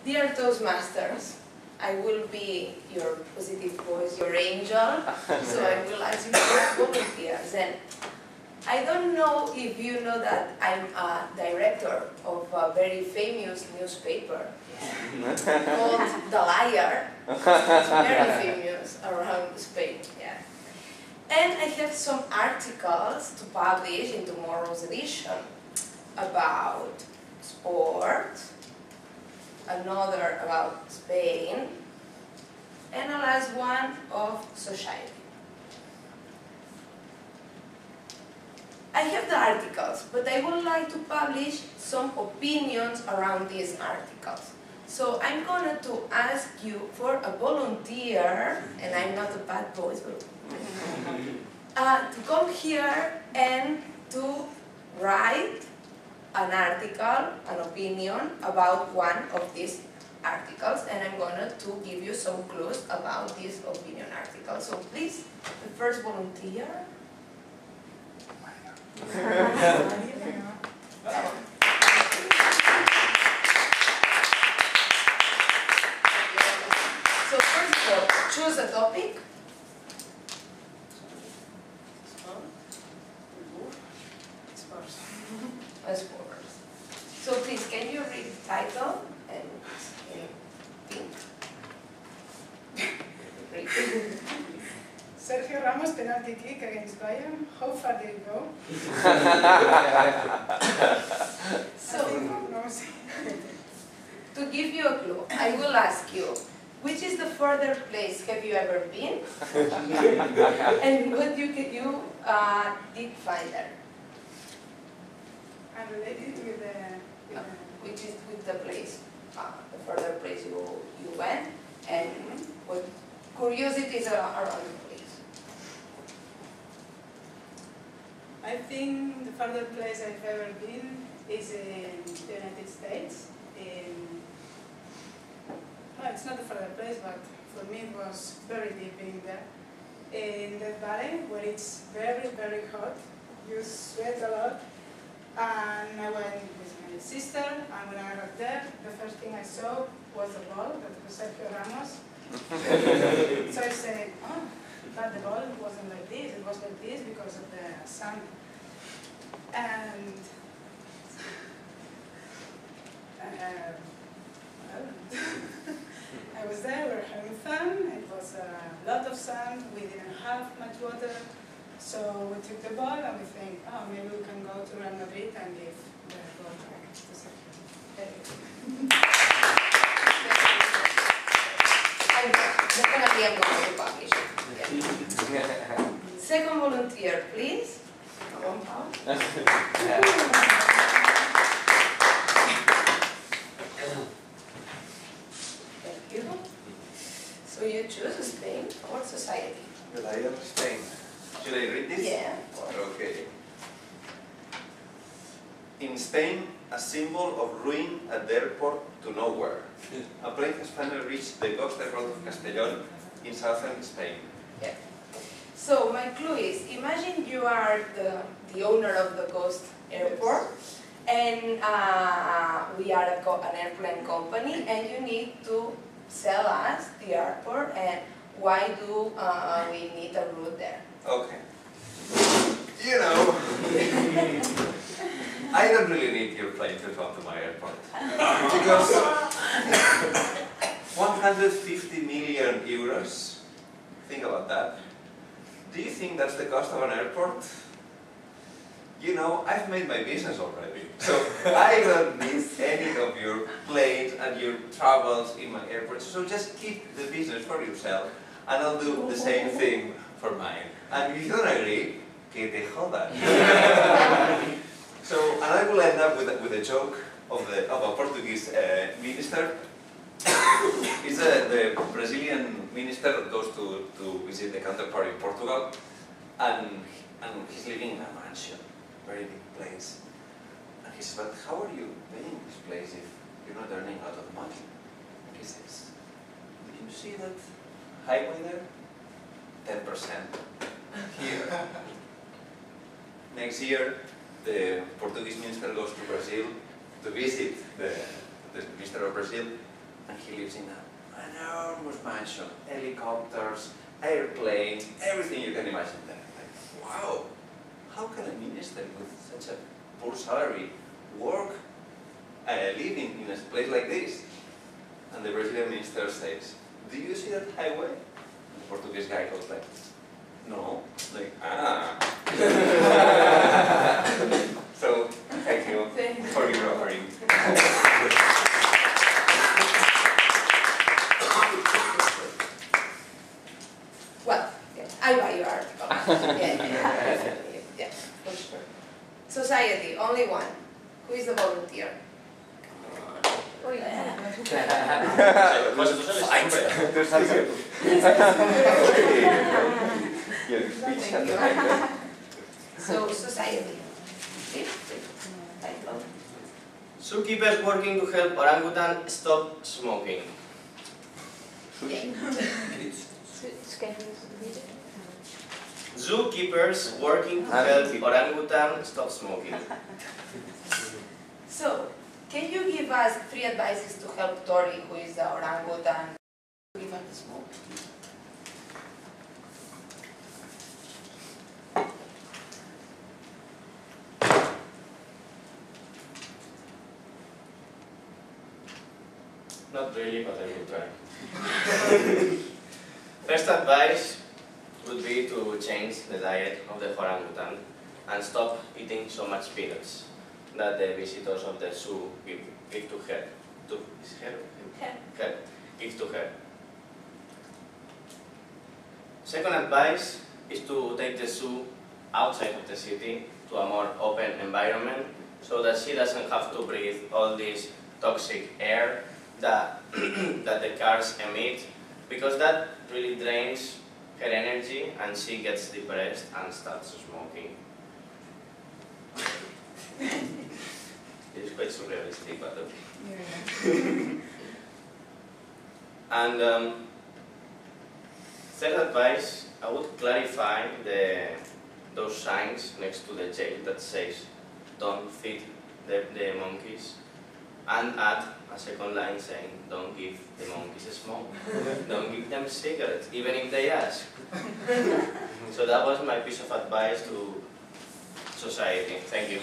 Dear Toastmasters, I will be your positive voice, your angel, so I will ask you for volunteers. And I don't know if you know that I'm a director of a very famous newspaper called The Liar. It's very famous around Spain. Yeah. And I have some articles to publish in tomorrow's edition about sport, another about Spain, and a last one of society. I have the articles, but I would like to publish some opinions around these articles. So I'm going to ask you for a volunteer, and I'm not a bad voice, but to come here and to write an article, an opinion about one of these articles, and I'm going to give you some clues about this opinion article. So please, the first volunteer. So first of all, choose a topic. Sports. So please, can you read the title and think? Sergio Ramos penalty kick against Bayern. How far did it go? So, to give you a clue, I will ask you, which is the further place have you ever been? And what you did find there? I'm related with the... Which is with the place, the further place you went, and what curiosities are around the place. I think the further place I've ever been is in the United States. Well, it's not the further place, but for me it was very deep being there. In that valley, where it's very, very hot, you sweat a lot. And I went with my sister, and when I got there, the first thing I saw was the ball, that was Sergio Ramos. So I said, oh, but the ball wasn't like this, it was like this because of the sun. And I was there, we were having fun, it was a lot of sun, we didn't have much water. So we took the ball and we think, oh, maybe we can go to Real Madrid and give the ball back to Sergio. Definitely I'm going to publish it. Yeah. Second volunteer, please. Come on, Paul. Thank you. So you choose Spain or society? The Liar of Spain. Should I read this? Yeah. Okay. In Spain, a symbol of ruin at the airport to nowhere. A plane has finally reached the coastal road of Castellón in southern Spain. Yeah. So my clue is, imagine you are the owner of the coast airport, and we are an airplane company, and you need to sell us the airport, and why do we need a route there? Okay. You know, I don't really need your plane to come to my airport. Because 150 million euros, think about that. Do you think that's the cost of an airport? You know, I've made my business already. So I don't need any of your planes and your travels in my airport. So just keep the business for yourself, and I'll do the same thing for mine. And if you don't agree, que te jodan. So, and I will end up with a joke of a Portuguese minister. It's the Brazilian minister that goes to visit the counterpart in Portugal, and he's living in a mansion, very big place. And he says, but how are you paying this place if you're not earning a lot of money? And he says, did you see that highway there? 10% here. Next year, the Portuguese minister goes to Brazil to visit the minister of Brazil, and he lives in an enormous mansion, helicopters, airplanes, everything you can imagine there. Like, wow, how can a minister with such a poor salary work, living in a place like this? And the Brazilian minister says, do you see that highway? And the Portuguese guy goes like, no. Like, ah. So, thank you for your offering. Well, yeah, I buy your article. Yeah, for sure. Society, only one. Who is the volunteer? Oh, yeah. So, society. Title. Zookeepers working to help orangutan stop smoking. Zookeepers working to help orangutan stop smoking. So, can you give us 3 advices to help Tori, who is the orangutan, to give up the smoke? Not really, but I will try. First advice would be to change the diet of the orangutan and stop eating so much peanuts that the visitors of the zoo give to her. Give to her. Second advice is to take the zoo outside of the city to a more open environment so that she doesn't have to breathe all this toxic air that, that the cars emit, because that really drains her energy and she gets depressed and starts smoking. It's quite surrealistic, but okay. And third advice, I would clarify those signs next to the jail that says don't feed the monkeys, and add a second line saying don't give the monkeys a smoke. Don't give them cigarettes, even if they ask. So that was my piece of advice to society. Thank you.